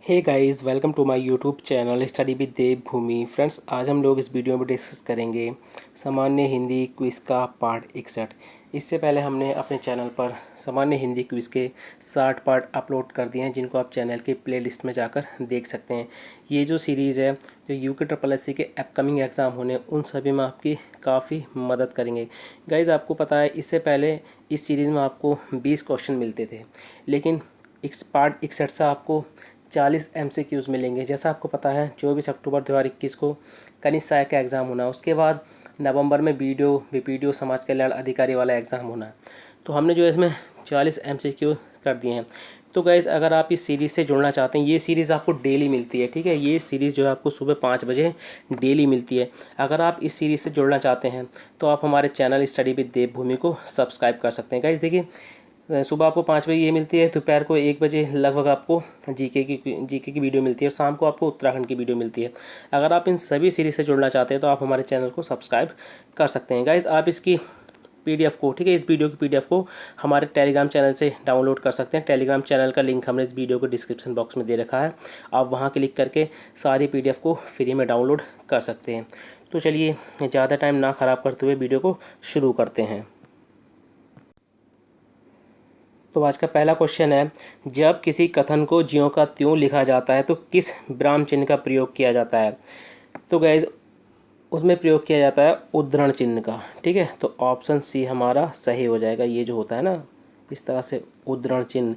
Hey guys, welcome to my YouTube channel study with Devbhoomi. Friends, आज हम लोग इस वीडियो में डिस्कस करेंगे सामान्य हिंदी क्विज़ का पार्ट 61। इससे पहले हमने अपने चैनल पर सामान्य हिंदी क्विज़ के 60 पार्ट अपलोड कर दिए हैं, जिनको आप चैनल के प्लेलिस्ट में जाकर देख सकते हैं। ये जो सीरीज़ है, जो यूके ट्रिपल एससी के अपकमिंग एग्ज़ाम होने, उन सभी में आपकी काफ़ी मदद करेंगे। गाइज़, आपको पता है इससे पहले इस सीरीज़ में आपको 20 क्वेश्चन मिलते थे, लेकिन इस पार्ट 61 से आपको 40 MCQs मिलेंगे। जैसा आपको पता है 24 अक्टूबर 2021 को कनिष्ठ सहायक का एग्ज़ाम होना है, उसके बाद नवंबर में BPDO समाज कल्याण अधिकारी वाला एग्ज़ाम होना है। तो हमने जो इसमें 40 MCQ कर दिए हैं। तो गाइज़, अगर आप इस सीरीज़ से जुड़ना चाहते हैं, ये सीरीज़ आपको डेली मिलती है, ठीक है। ये सीरीज़ जो है आपको सुबह 5 बजे डेली मिलती है। अगर आप इस सीरीज़ से जुड़ना चाहते हैं तो आप हमारे चैनल स्टडी विद देवभूमि को सब्सक्राइब कर सकते हैं। गाइज़ देखिए, सुबह आपको 5 बजे ये मिलती है, दोपहर को 1 बजे लगभग आपको जीके की वीडियो मिलती है, और शाम को आपको उत्तराखंड की वीडियो मिलती है। अगर आप इन सभी सीरीज़ से जुड़ना चाहते हैं तो आप हमारे चैनल को सब्सक्राइब कर सकते हैं। गाइज़, आप इसकी PDF को, ठीक है, इस वीडियो की PDF को हमारे टेलीग्राम चैनल से डाउनलोड कर सकते हैं। टेलीग्राम चैनल का लिंक हमने इस वीडियो को डिस्क्रिप्शन बॉक्स में दे रखा है। आप वहाँ क्लिक करके सारी PDF को फ्री में डाउनलोड कर सकते हैं। तो चलिए, ज़्यादा टाइम ना ख़राब करते हुए वीडियो को शुरू करते हैं। तो आज का पहला क्वेश्चन है, जब किसी कथन को ज्यों का त्यों लिखा जाता है तो किस विराम चिन्ह का प्रयोग किया जाता है? तो गैज़, उसमें प्रयोग किया जाता है उद्धरण चिन्ह का, ठीक है। तो ऑप्शन सी हमारा सही हो जाएगा। ये जो होता है ना, इस तरह से उद्धरण चिन्ह,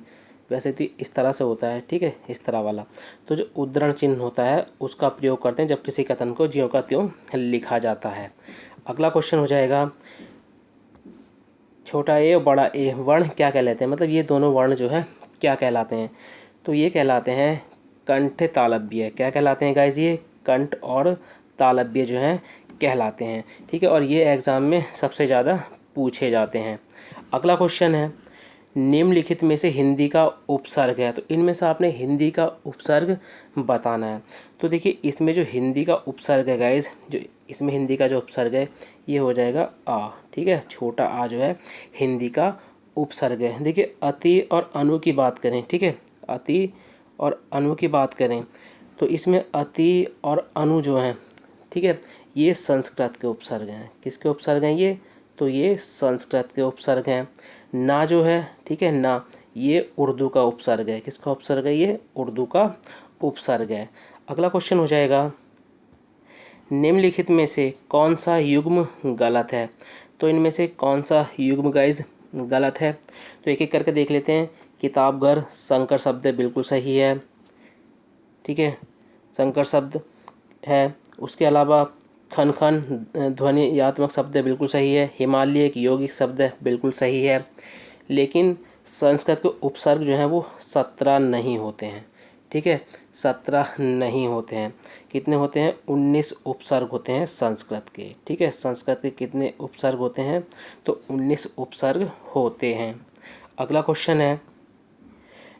वैसे तो इस तरह से होता है, ठीक है, इस तरह वाला। तो जो उद्धरण चिन्ह होता है उसका प्रयोग करते हैं जब किसी कथन को ज्यों का त्यों लिखा जाता है। अगला क्वेश्चन हो जाएगा, छोटा ए और बड़ा ए वर्ण क्या कहलाते हैं? मतलब ये दोनों वर्ण जो है क्या कहलाते हैं? तो ये कहलाते हैं कंठ तालव्य। क्या कहलाते हैं गाइज? ये कंठ और तालव्य जो हैं कहलाते हैं, ठीक है। और ये एग्ज़ाम में सबसे ज़्यादा पूछे जाते हैं। अगला क्वेश्चन है, निम्नलिखित में से हिंदी का उपसर्ग है, तो इनमें से आपने हिंदी का उपसर्ग बताना है। तो देखिए, इसमें जो हिंदी का उपसर्ग है गाइज, जो इसमें हिंदी का जो उपसर्ग है ये हो जाएगा आ, ठीक है। छोटा आ जो है हिंदी का उपसर्ग है। देखिए, अति और अनु की बात करें, ठीक है, अति और अनु की बात करें तो इसमें अति और अनु जो हैं, ठीक है, ये संस्कृत के उपसर्ग हैं। किसके उपसर्ग हैं ये? तो ये संस्कृत के उपसर्ग हैं। ना जो है, ठीक है, ना, ये उर्दू का उपसर्ग है। किसका उपसर्ग है? ये उर्दू का उपसर्ग है। अगला क्वेश्चन हो जाएगा, निम्नलिखित में से कौन सा युग्म गलत है? तो इनमें से कौन सा युग्म गाइज गलत है? तो एक एक करके देख लेते हैं। किताब घर संकर शब्द बिल्कुल सही है, ठीक है, संकर शब्द है। उसके अलावा खन खन ध्वनियात्मक शब्द बिल्कुल सही है। हिमालय एक यौगिक शब्द है, बिल्कुल सही है। लेकिन संस्कृत के उपसर्ग जो हैं वो 17 नहीं होते हैं, ठीक है, 17 नहीं होते हैं। कितने होते हैं? 19 उपसर्ग होते हैं संस्कृत के, ठीक है। संस्कृत के कितने उपसर्ग होते हैं? तो 19 उपसर्ग होते हैं। अगला क्वेश्चन है,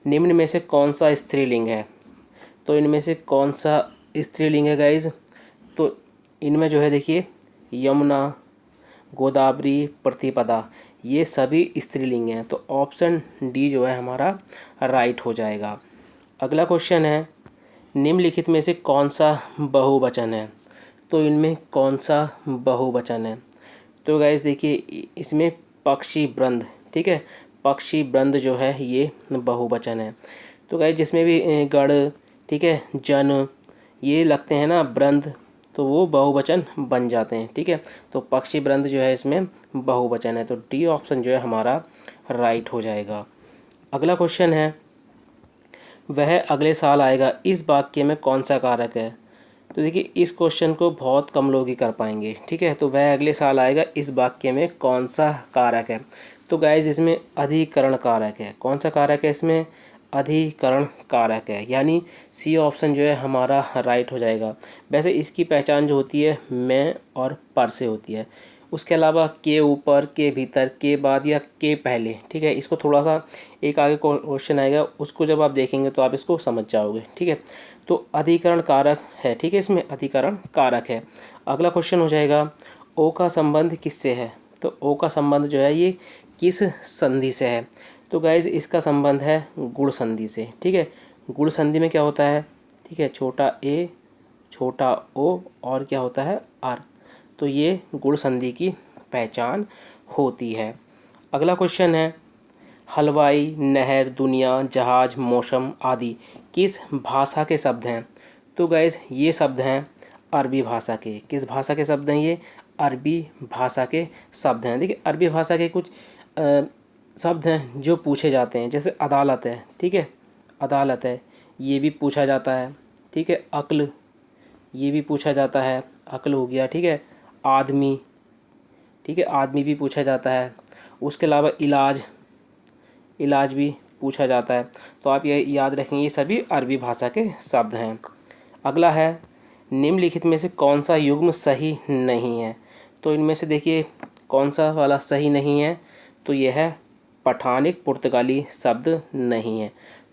निम्न में से कौन सा स्त्रीलिंग है? तो इनमें से कौन सा स्त्रीलिंग है गाइज? तो इनमें जो है देखिए, यमुना, गोदावरी, प्रतिपदा, ये सभी स्त्रीलिंग हैं। तो ऑप्शन डी जो है हमारा राइट हो जाएगा। अगला क्वेश्चन है, निम्नलिखित में से कौन सा बहुवचन है? तो इनमें कौन सा बहुवचन है? तो गाइस देखिए, इसमें पक्षी वृंद, ठीक है, पक्षी वृंद जो है ये बहुवचन है। तो गाइस, जिसमें भी गण, ठीक है, जन, ये लगते हैं ना वृंद, तो वो बहुवचन बन जाते हैं, ठीक है। तो पक्षी वृंद जो है इसमें बहुवचन है। तो डी ऑप्शन जो है हमारा राइट हो जाएगा। अगला क्वेश्चन है, वह अगले साल आएगा, इस वाक्य में कौन सा कारक है? तो देखिए, इस क्वेश्चन को बहुत कम लोग ही कर पाएंगे, ठीक है। तो वह अगले साल आएगा, इस वाक्य में कौन सा कारक है? तो गाइज, इसमें अधिकरण कारक है। कौन सा कारक है इसमें? अधिकरण कारक है, यानी सी ऑप्शन जो है हमारा राइट हो जाएगा। वैसे इसकी पहचान जो होती है मैं और पर से होती है। उसके अलावा के ऊपर, के भीतर, के बाद या के पहले, ठीक है, इसको थोड़ा सा एक आगे क्वेश्चन आएगा, उसको जब आप देखेंगे तो आप इसको समझ जाओगे, ठीक है। तो अधिकरण कारक है, ठीक है, इसमें अधिकरण कारक है। अगला क्वेश्चन हो जाएगा, ओ का संबंध किससे है? तो ओ का संबंध जो है ये किस संधि से है? तो गाइज, इसका संबंध है गुण संधि से, ठीक है। गुण संधि में क्या होता है, ठीक है, छोटा ए छोटा ओ और क्या होता है आर, तो ये गुण संधि की पहचान होती है। अगला क्वेश्चन है, हलवाई, नहर, दुनिया, जहाज, मौसम आदि किस भाषा के शब्द हैं? तो गाइज ये शब्द हैं अरबी भाषा के। किस भाषा के शब्द हैं ये? अरबी भाषा के शब्द हैं। देखिए अरबी भाषा के कुछ शब्द हैं जो पूछे जाते हैं, जैसे अदालत है, ठीक है, अदालत है, ये भी पूछा जाता है, ठीक है। अक्ल, ये भी पूछा जाता है, अक्ल हो गया, ठीक है। आदमी, ठीक है, आदमी भी पूछा जाता है। उसके अलावा इलाज, इलाज भी पूछा जाता है। तो आप ये याद रखेंगे, ये सभी अरबी भाषा के शब्द हैं। अगला है, निम्नलिखित में से कौन सा युग्म सही नहीं है? तो इनमें से देखिए कौन सा वाला सही नहीं है, तो यह है पठान एक पुर्तगाली शब्द नहीं है।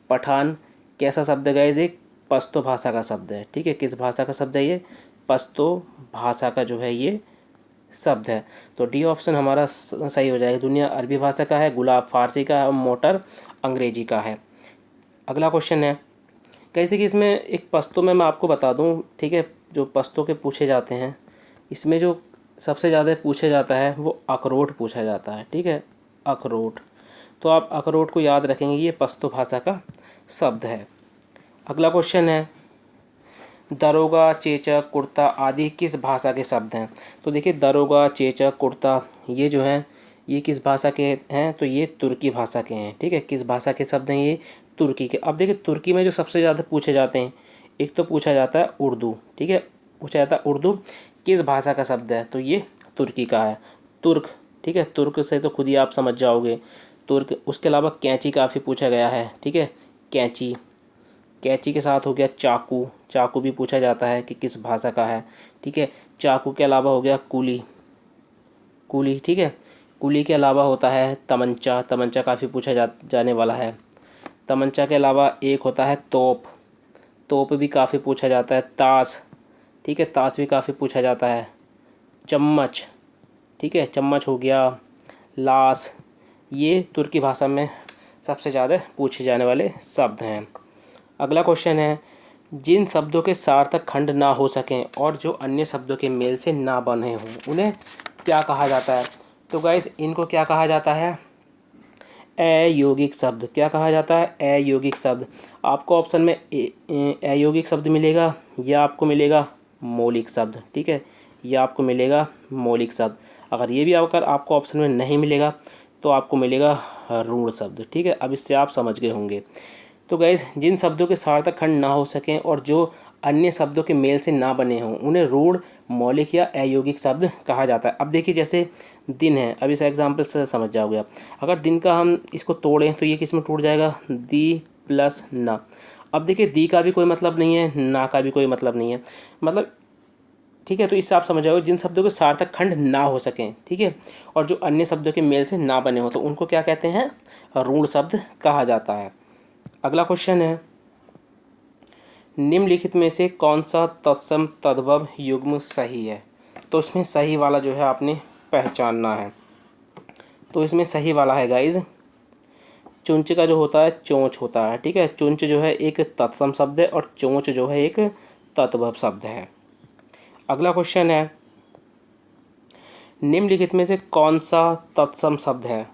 पठान कैसा शब्द है गाइस? एक पश्तो भाषा का शब्द है, ठीक है। किस भाषा का शब्द है ये? पश्तो भाषा का जो है ये शब्द है। तो डी ऑप्शन हमारा सही हो जाएगा। दुनिया अरबी भाषा का है, गुलाब फारसी का है, मोटर अंग्रेजी का है। अगला क्वेश्चन है, कैसे कि इसमें एक पश्तो में मैं आपको बता दूं, ठीक है, जो पश्तो के पूछे जाते हैं, इसमें जो सबसे ज़्यादा पूछे जाता है वो अखरोट पूछा जाता है, ठीक है, अखरोट। तो आप अखरोट को याद रखेंगे, ये पश्तो भाषा का शब्द है। अगला क्वेश्चन है, दरोगा, चेचक, कुर्ता आदि किस भाषा के शब्द हैं? तो देखिए दरोगा, चेचक, कुर्ता ये जो हैं ये किस भाषा के हैं? तो ये तुर्की भाषा के हैं, ठीक है। किस भाषा के शब्द हैं ये? तुर्की के। अब देखिए तुर्की में जो सबसे ज़्यादा पूछे जाते हैं, एक तो पूछा जाता है उर्दू, ठीक है, पूछा जाता है उर्दू किस भाषा का शब्द है? तो ये तुर्की का है, तुर्क, ठीक है। तुर्क से तो खुद ही आप समझ जाओगे, तुर्क। उसके अलावा कैंची काफ़ी पूछा गया है, ठीक है, कैंची, कैंची के साथ हो गया चाकू, चाकू भी पूछा जाता है कि किस भाषा का है, ठीक है। चाकू के अलावा हो गया कुली, कुली, ठीक है। कुली के अलावा होता है तमंचा, तमंचा काफ़ी पूछा जाने वाला है। तमंचा के अलावा एक होता है तोप, तोप भी काफ़ी पूछा जाता है। ताश, ठीक है, ताश भी काफ़ी पूछा जाता है। चम्मच, ठीक है, चम्मच हो गया। लाश, ये तुर्की भाषा में सबसे ज़्यादा पूछे जाने वाले शब्द हैं। अगला क्वेश्चन है, जिन शब्दों के सार्थक खंड ना हो सकें और जो अन्य शब्दों के मेल से ना बने हों उन्हें क्या कहा जाता है? तो गाइस इनको क्या कहा जाता है? अयौगिक शब्द। क्या कहा जाता है? अयौगिक शब्द। आपको ऑप्शन में अयौगिक शब्द मिलेगा या आपको मिलेगा मौलिक शब्द, ठीक है, या आपको मिलेगा मौलिक शब्द। अगर ये भी अगर आपको ऑप्शन में नहीं मिलेगा तो आपको मिलेगा रूढ़ शब्द, ठीक है। अब इससे आप समझ गए होंगे। तो गाइस जिन शब्दों के सार्थक खंड ना हो सकें और जो अन्य शब्दों के मेल से ना बने हों उन्हें रूढ़, मौलिक या अयौगिक शब्द कहा जाता है। अब देखिए जैसे दिन है, अब इस एग्जाम्पल से समझ जाओगे आप। अगर दिन का हम इसको तोड़ें तो ये किस में टूट जाएगा? दी प्लस ना। अब देखिए दी का भी कोई मतलब नहीं है, ना का भी कोई मतलब नहीं है, मतलब, ठीक है। तो इससे आप समझ जाओगे जिन शब्दों के सार्थक खंड ना हो सकें, ठीक है, और जो अन्य शब्दों के मेल से ना बने हो तो उनको क्या कहते हैं? रूढ़ शब्द कहा जाता है। अगला क्वेश्चन है, निम्नलिखित में से कौन सा तत्सम तद्भव युग्म सही है? तो इसमें सही वाला जो है आपने पहचानना है। तो इसमें सही वाला है गाइज, चुंच का जो होता है चोंच होता है, ठीक है। चुंच जो है एक तत्सम शब्द है और चोंच जो है एक तद्भव शब्द है। अगला क्वेश्चन है, निम्नलिखित में से कौन सा तत्सम शब्द है?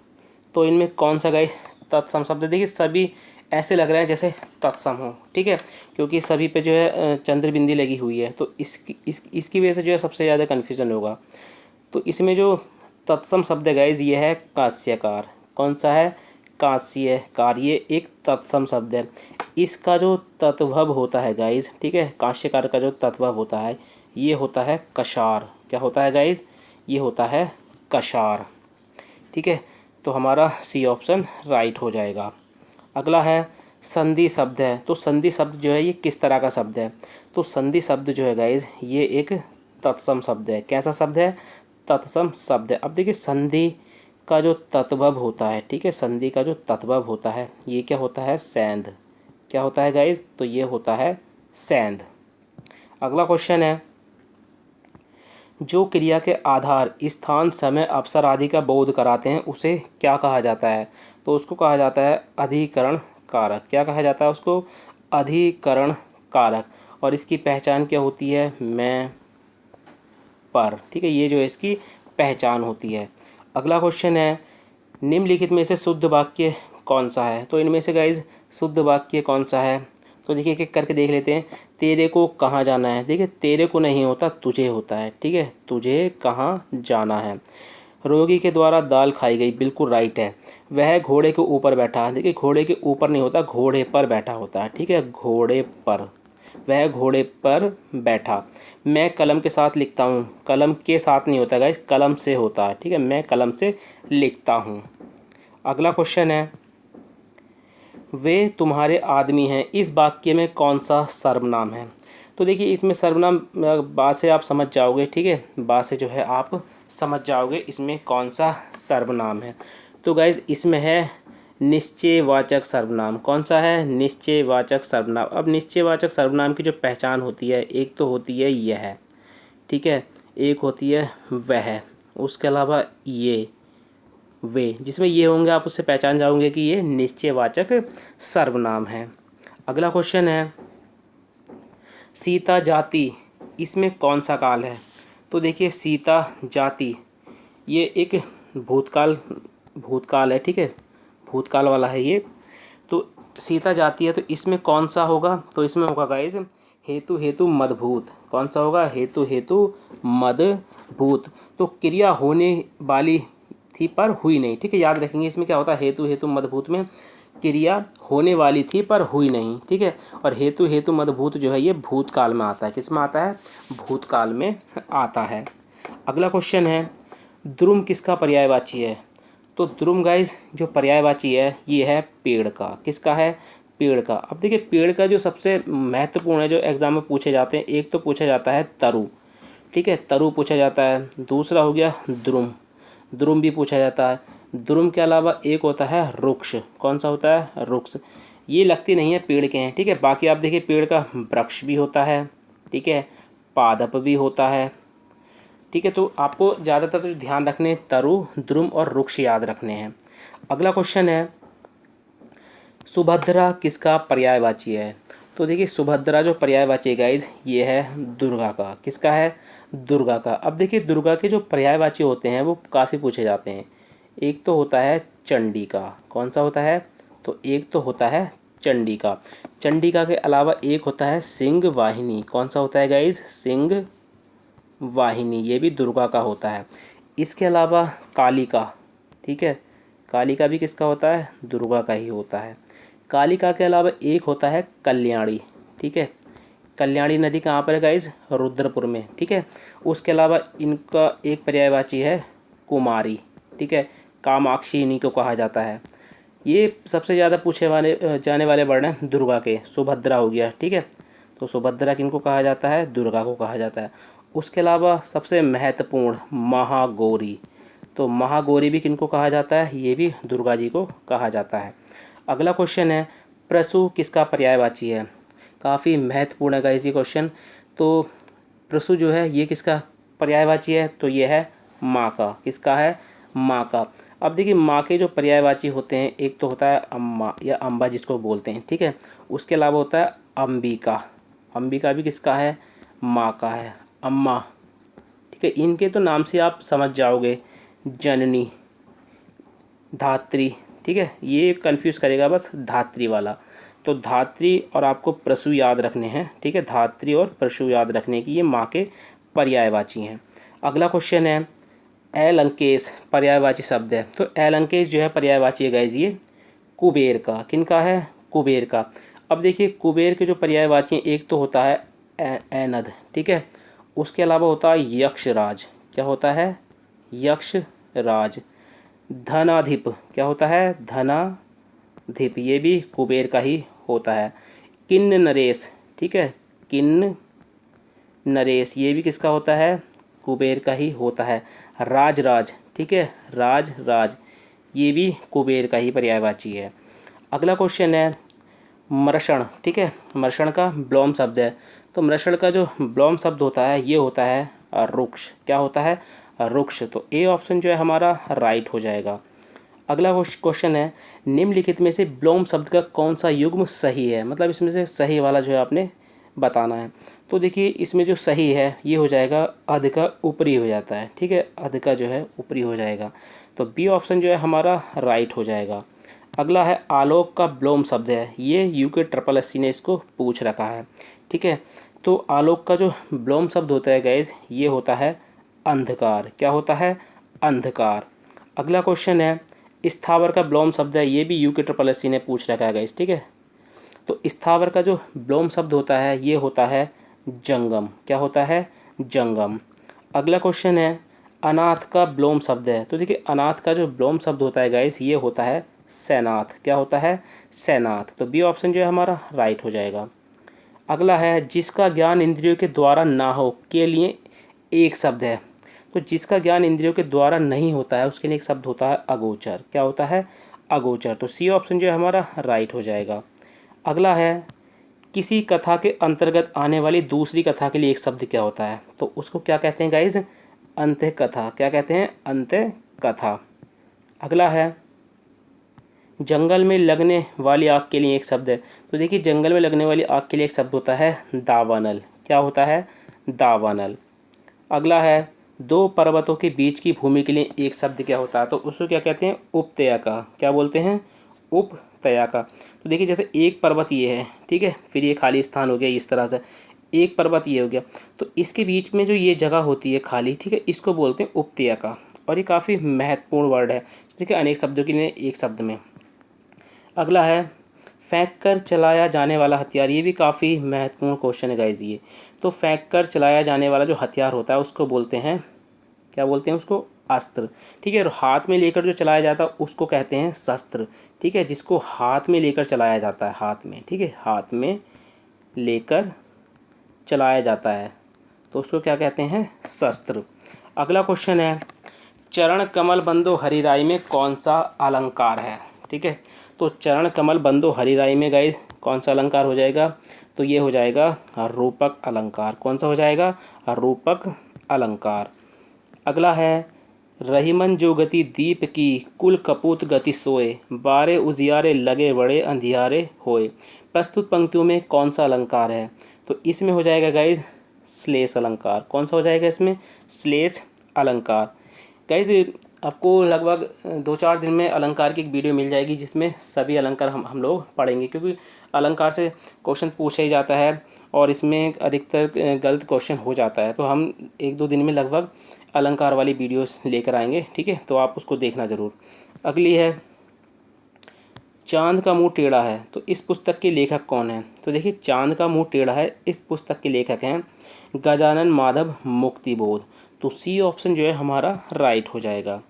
तो इनमें कौन सा गाइज तत्सम शब्द है? देखिए सभी ऐसे लग रहे हैं जैसे तत्सम हो, ठीक है, क्योंकि सभी पे जो है चंद्र बिंदी लगी हुई है, तो इसकी वजह से जो है सबसे ज़्यादा कन्फ्यूज़न होगा। तो इसमें जो तत्सम शब्द है गाइज ये है कांस्यकार। कौन सा है? कांस्यकार, ये एक तत्सम शब्द है। इसका जो तत्भव होता है गाइज, ठीक है, कांस्यकार का जो तत्भव होता है ये होता है कषार। क्या होता है गाइज? ये होता है कषार, ठीक है। तो हमारा सी ऑप्शन राइट हो जाएगा। अगला है संधि शब्द है। तो संधि शब्द जो है ये किस तरह का शब्द है? तो संधि शब्द जो है गाइज ये एक तत्सम शब्द है। कैसा शब्द है? तत्सम शब्द है। अब देखिए संधि का जो तत्भव होता है, ठीक है, संधि का जो तत्भव होता है ये क्या होता है? सेंध। क्या होता है गाइज? तो ये होता है सेंध। अगला क्वेश्चन है, जो क्रिया के आधार, स्थान, समय, अवसर आदि का बोध कराते हैं उसे क्या कहा जाता है? तो उसको कहा जाता है अधिकरण कारक। क्या कहा जाता है उसको? अधिकरण कारक, और इसकी पहचान क्या होती है, मैं पर। ठीक है, ये जो है इसकी पहचान होती है। अगला क्वेश्चन है, निम्नलिखित में से शुद्ध वाक्य कौन सा है। तो इनमें से गाइज शुद्ध वाक्य कौन सा है, तो देखिए एक एक करके देख लेते हैं। तेरे को कहाँ जाना है, देखिए तेरे को नहीं होता, तुझे होता है। ठीक है, तुझे कहाँ जाना है। रोगी के द्वारा दाल खाई गई, बिल्कुल राइट है। वह घोड़े के ऊपर बैठा, देखिए घोड़े के ऊपर नहीं होता, घोड़े पर बैठा होता है। ठीक है, घोड़े पर, वह घोड़े पर बैठा। मैं कलम के साथ लिखता हूँ, कलम के साथ नहीं होता गाइस, कलम से होता है। ठीक है, मैं कलम से लिखता हूँ। अगला क्वेश्चन है, वे तुम्हारे आदमी हैं, इस वाक्य में कौन सा सर्वनाम है। तो देखिए इसमें सर्वनाम बा से आप समझ जाओगे। ठीक है, बा से जो है आप समझ जाओगे इसमें कौन सा सर्वनाम है। तो गाइज इसमें है निश्चयवाचक सर्वनाम। कौन सा है, निश्चयवाचक सर्वनाम। अब निश्चयवाचक सर्वनाम की जो पहचान होती है, एक तो होती है यह, ठीक है, एक होती है वह, उसके अलावा ये, वे, जिसमें ये होंगे आप उससे पहचान जाओगे कि ये निश्चयवाचक सर्वनाम है। अगला क्वेश्चन है, सीता जाति, इसमें कौन सा काल है। तो देखिए सीता जाति ये एक भूतकाल है। ठीक है, भूतकाल वाला है ये। तो सीता जाती है, तो इसमें कौन सा होगा, तो इसमें होगा गाइज हेतु हेतु मदभूत। कौन सा होगा, हेतु हेतु मदभूत। तो क्रिया होने वाली थी पर हुई नहीं। ठीक है, याद रखेंगे इसमें क्या होता है, हेतु हेतु मदभूत में क्रिया होने वाली थी पर हुई नहीं। ठीक है, और हेतु हेतु मदभूत जो है ये भूतकाल में आता है। किस में आता है, भूतकाल में आता है। अगला क्वेश्चन है, द्रुम किसका पर्यायवाची है। तो द्रुम गाइज जो पर्यायवाची है ये है पेड़ का। किसका है, पेड़ का। अब देखिए पेड़ का जो सबसे महत्वपूर्ण है, जो एग्जाम में पूछे जाते हैं, एक तो पूछा जाता है तरु। ठीक है, तरु पूछा जाता है। दूसरा हो गया द्रुम, द्रुम भी पूछा जाता है। द्रुम के अलावा एक होता है रुक्ष। कौन सा होता है, रुक्ष। ये लगती नहीं है पेड़ के हैं। ठीक है, बाकी आप देखिए पेड़ का वृक्ष भी होता है। ठीक है, पादप भी होता है। ठीक है, तो आपको ज़्यादातर तो ध्यान रखने तरु, द्रुम और रुक्ष याद रखने हैं। अगला क्वेश्चन है, सुभद्रा किसका पर्यायवाची है। तो देखिए सुभद्रा जो पर्यायवाची है गाइज ये है दुर्गा का। किसका है, दुर्गा का। अब देखिए दुर्गा के जो पर्यायवाची होते हैं वो काफ़ी पूछे जाते हैं। एक तो होता है चंडी का। कौन सा होता है, तो एक तो होता है चंडिका। चंडिका के अलावा एक होता है सिंह वाहिनी। कौन सा होता है गाइज, सिंह वाहिनी, ये भी दुर्गा का होता है। इसके अलावा कालिका। ठीक है, कालिका भी किसका होता है, दुर्गा का ही होता है। कालिका के अलावा एक होता है कल्याणी। ठीक है, कल्याणी नदी कहाँ पर है गाइज, रुद्रपुर में। ठीक है, उसके अलावा इनका एक पर्यायवाची है कुमारी। ठीक है, कामाक्षी इन्हीं को कहा जाता है। ये सबसे ज़्यादा पूछे जाने वाले वर्ण हैं दुर्गा के। सुभद्रा हो गया। ठीक है, तो सुभद्रा किनको कहा जाता है, दुर्गा को कहा जाता है। उसके अलावा सबसे महत्वपूर्ण महागौरी, तो महागौरी भी किनको कहा जाता है, ये भी दुर्गा जी को कहा जाता है। अगला क्वेश्चन है, प्रसु किसका पर्यायवाची है। काफ़ी महत्वपूर्ण है गाइस ये क्वेश्चन। तो प्रसु जो है ये किसका पर्यायवाची है, तो ये है माँ का। किसका है, माँ का। अब देखिए माँ के जो पर्यायवाची होते हैं, एक तो होता है अम्मा या अम्बा जिसको बोलते हैं। ठीक है, उसके अलावा होता है अंबिका। अंबिका भी किसका है, माँ का है, अम्मा। ठीक है, इनके तो नाम से आप समझ जाओगे, जननी, धात्री। ठीक है, ये कंफ्यूज करेगा बस धात्री वाला। तो धात्री और आपको प्रसु याद रखने हैं। ठीक है, धात्री और प्रसु याद रखने की, ये माँ के पर्यायवाची हैं। अगला क्वेश्चन है, एलंकेश पर्यायवाची शब्द है। तो एलंकेश जो है पर्यायवाची है गाइज ये कुबेर का। किनका है, कुबेर का। अब देखिए कुबेर के जो पर्यायवाची हैं, एक तो होता है ऐनद। ठीक है, उसके अलावा होता है यक्षराज। क्या होता है, यक्षराज। धनाधिप, क्या होता है, धनाधिप, ये भी कुबेर का ही होता है। किन्न नरेश। ठीक है, किन्न नरेश, ये भी किसका होता है, कुबेर का ही होता है। राजराज। ठीक है, राज, ये भी कुबेर का ही पर्यायवाची है। अगला क्वेश्चन है, मृषण। ठीक है, मृषण का ब्लोम शब्द है। तो मृषण का जो ब्लोम शब्द होता है ये होता है रुक्ष। क्या होता है, रुक्ष। तो ए ऑप्शन जो है हमारा राइट हो जाएगा। अगला क्वेश्चन है, निम्नलिखित में से ब्लोम शब्द का कौन सा युग्म सही है, मतलब इसमें से सही वाला जो है आपने बताना है। तो देखिए इसमें जो सही है ये हो जाएगा अध का ऊपरी हो जाता है, ठीक है, अध का जो है ऊपरी हो जाएगा, तो बी ऑप्शन जो है हमारा राइट हो जाएगा। अगला है आलोक का ब्लोम शब्द है, ये यूके ट्रिपल एससी ने इसको पूछ रखा है, ठीक है। तो आलोक का जो ब्लोम शब्द होता है गाइज ये होता है अंधकार, क्या होता है, अंधकार। अगला क्वेश्चन है, स्थावर का ब्लोम शब्द है, ये भी यूके ट्रिपल एससी ने पूछ रखा है गाइज, ठीक है। तो स्थावर का जो ब्लोम शब्द होता है ये होता है जंगम, क्या होता है, जंगम। अगला क्वेश्चन है, अनाथ का ब्लोम शब्द है, तो देखिए अनाथ का जो ब्लोम शब्द होता है गाइस ये होता है सैनाथ, क्या होता है, सैनाथ। तो बी ऑप्शन जो है हमारा राइट हो जाएगा। अगला है, जिसका ज्ञान इंद्रियों के द्वारा ना हो के लिए एक शब्द है, तो जिसका ज्ञान इंद्रियों के द्वारा नहीं होता है उसके लिए एक शब्द होता है अगोचर, क्या होता है, अगोचर। तो सी ऑप्शन जो है हमारा राइट हो जाएगा। अगला है, किसी कथा के अंतर्गत आने वाली दूसरी कथा के लिए एक शब्द क्या होता है, तो उसको क्या कहते हैं गाइज, अंत्य कथा, क्या कहते हैं, अंत्य कथा। अगला है, जंगल में लगने वाली आग के लिए एक शब्द है, तो देखिए जंगल में लगने वाली आग के लिए एक शब्द होता है दावानल, क्या होता है, दावानल। अगला है, दो पर्वतों के बीच की भूमि के लिए एक शब्द क्या होता है, तो उसको क्या कहते हैं, उपत्यका, क्या बोलते हैं, उपत्यका। तो देखिए जैसे एक पर्वत ये है, ठीक है, फिर ये खाली स्थान हो गया इस तरह से, एक पर्वत ये हो गया, तो इसके बीच में जो ये जगह होती है खाली, ठीक है, इसको बोलते हैं उपत्यका। और ये काफ़ी महत्वपूर्ण वर्ड है, ठीक है, अनेक शब्दों के लिए एक शब्द में। अगला है, फेंक कर चलाया जाने वाला हथियार, ये भी काफ़ी महत्वपूर्ण क्वेश्चन है गाइज ये। तो फेंक कर चलाया जाने वाला जो हथियार होता है उसको बोलते हैं, क्या बोलते हैं उसको, अस्त्र, ठीक है। और हाथ में लेकर जो चलाया जाता है उसको कहते हैं शस्त्र, ठीक है, जिसको हाथ में लेकर चलाया जाता है, हाथ में, ठीक है, हाथ में लेकर चलाया जाता है तो उसको क्या कहते हैं, शस्त्र। अगला क्वेश्चन है, चरण कमल बंदो हरिराई में कौन सा अलंकार है, ठीक है। तो चरण कमल बंदो हरिराई में गाइस कौन सा अलंकार हो जाएगा, तो ये हो जाएगा रूपक अलंकार, कौन सा हो जाएगा, रूपक अलंकार। अगला है, रहीमन जो गति दीप की कुल कपूत गति सोए, बारे उजियारे लगे बड़े अंधियारे होए, प्रस्तुत पंक्तियों में कौन सा अलंकार है, तो इसमें हो जाएगा गाइज श्लेष अलंकार, कौन सा हो जाएगा इसमें, श्लेष अलंकार। गाइज आपको लगभग 2-4 दिन में अलंकार की एक वीडियो मिल जाएगी जिसमें सभी अलंकार हम लोग पढ़ेंगे, क्योंकि अलंकार से क्वेश्चन पूछा ही जाता है और इसमें अधिकतर गलत क्वेश्चन हो जाता है, तो हम 1-2 दिन में लगभग अलंकार वाली वीडियोस लेकर आएंगे, ठीक है, तो आप उसको देखना ज़रूर। अगली है, चांद का मुंह टेढ़ा है, तो इस पुस्तक के लेखक कौन है, तो देखिए चांद का मुंह टेढ़ा है, इस पुस्तक के लेखक हैं गजानन माधव मुक्तिबोध। तो सी ऑप्शन जो है हमारा राइट हो जाएगा।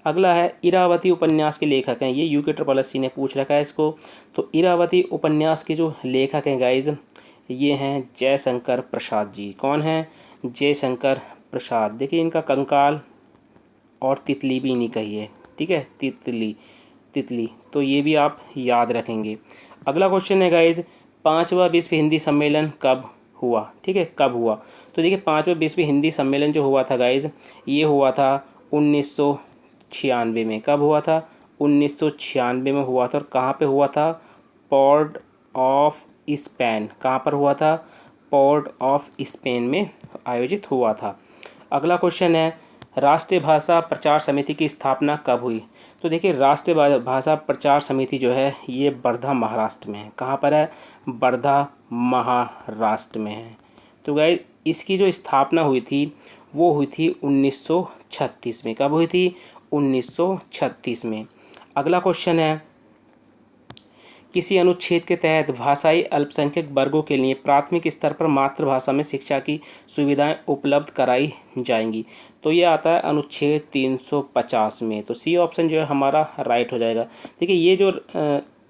अगला है, इरावती उपन्यास के लेखक हैं, ये यूके ट्रिपल एससी ने पूछ रखा है इसको। तो इरावती उपन्यास के जो लेखक हैं गाइज ये हैं जयशंकर प्रसाद जी। कौन है, जयशंकर प्रसाद। देखिए इनका कंकाल और तितली भी इन्हीं का ही है, ठीक है, तितली, तितली, तो ये भी आप याद रखेंगे। अगला क्वेश्चन है गाइज, 5वां विश्व हिंदी सम्मेलन कब हुआ, ठीक है, कब हुआ। तो देखिए 5वां विश्व हिंदी सम्मेलन जो हुआ था गाइज ये हुआ था 1996 में। कब हुआ था, 1996 में हुआ था। और कहाँ पे हुआ था, पोर्ट ऑफ स्पेन, कहाँ पर हुआ था, पोर्ट ऑफ स्पेन में आयोजित हुआ था। अगला क्वेश्चन है, राष्ट्रीय भाषा प्रचार समिति की स्थापना कब हुई। तो देखिए राष्ट्रीय भाषा प्रचार समिति जो है ये वर्धा महाराष्ट्र में है। कहाँ पर है, वर्धा महाराष्ट्र में है। तो गाइस इसकी जो स्थापना हुई थी वो हुई थी 1936 में। कब हुई थी, 1936 में। अगला क्वेश्चन है, किसी अनुच्छेद के तहत भाषाई अल्पसंख्यक वर्गों के लिए प्राथमिक स्तर पर मातृभाषा में शिक्षा की सुविधाएं उपलब्ध कराई जाएंगी। तो ये आता है अनुच्छेद 350 में। तो सी ऑप्शन जो है हमारा राइट हो जाएगा। देखिए ये जो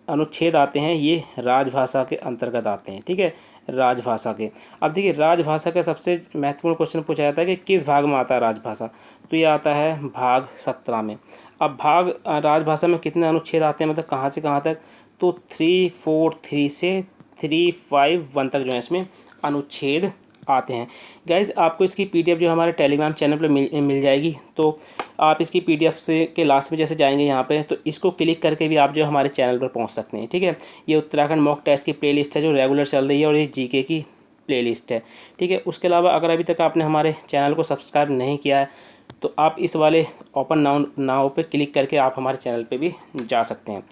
अनुच्छेद आते हैं ये राजभाषा के अंतर्गत आते हैं, ठीक है, राजभाषा के। अब देखिए राजभाषा का सबसे महत्वपूर्ण क्वेश्चन पूछा जाता है कि किस भाग में आता है राजभाषा, तो ये आता है भाग 17 में। अब भाग राजभाषा में कितने अनुच्छेद आते हैं, मतलब कहाँ से कहाँ तक, तो 343 से 351 तक जो है इसमें अनुच्छेद आते हैं। गाइज़ आपको इसकी PDF जो हमारे टेलीग्राम चैनल पर मिल जाएगी। तो आप इसकी PDF से के लास्ट में जैसे जाएंगे यहाँ पे, तो इसको क्लिक करके भी आप जो हमारे चैनल पर पहुँच सकते हैं। ठीक है, ये उत्तराखंड मॉक टेस्ट की प्लेलिस्ट है जो रेगुलर चल रही है, और ये GK की प्लेलिस्ट है। ठीक है, उसके अलावा अगर अभी तक आपने हमारे चैनल को सब्सक्राइब नहीं किया है तो आप इस वाले ओपन नाउ पे क्लिक करके आप हमारे चैनल पे भी जा सकते हैं।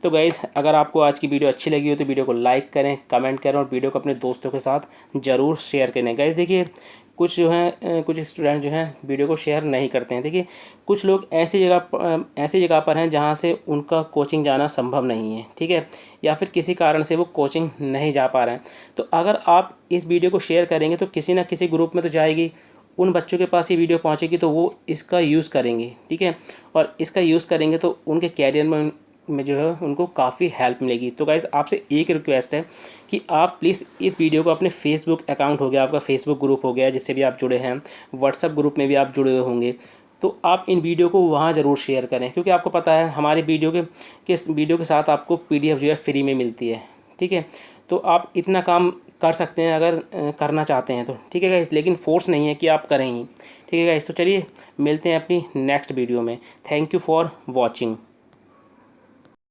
तो गाइज़ अगर आपको आज की वीडियो अच्छी लगी हो तो वीडियो को लाइक करें, कमेंट करें, और वीडियो को अपने दोस्तों के साथ ज़रूर शेयर करें। गाइज़ देखिए कुछ जो हैं कुछ स्टूडेंट जो हैं वीडियो को शेयर नहीं करते हैं। देखिए कुछ लोग ऐसी जगह पर हैं जहाँ से उनका कोचिंग जाना संभव नहीं है। ठीक है, या फिर किसी कारण से वो कोचिंग नहीं जा पा रहे हैं। तो अगर आप इस वीडियो को शेयर करेंगे तो किसी ना किसी ग्रुप में तो जाएगी, उन बच्चों के पास ये वीडियो पहुंचेगी तो वो इसका यूज़ करेंगे। ठीक है, और इसका यूज़ करेंगे तो उनके कैरियर में जो है उनको काफ़ी हेल्प मिलेगी। तो गाइज़ आपसे एक रिक्वेस्ट है कि आप प्लीज़ इस वीडियो को अपने फेसबुक अकाउंट हो गया, आपका फेसबुक ग्रुप हो गया जिससे भी आप जुड़े हैं, व्हाट्सएप ग्रुप में भी आप जुड़े हुए होंगे, तो आप इन वीडियो को वहाँ ज़रूर शेयर करें, क्योंकि आपको पता है हमारी वीडियो के साथ आपको PDF जो है फ्री में मिलती है। ठीक है, तो आप इतना काम कर सकते हैं अगर करना चाहते हैं तो। ठीक है गाइस, लेकिन फोर्स नहीं है कि आप करें ही। ठीक है गाइस, तो चलिए मिलते हैं अपनी नेक्स्ट वीडियो में। Thank you for watching.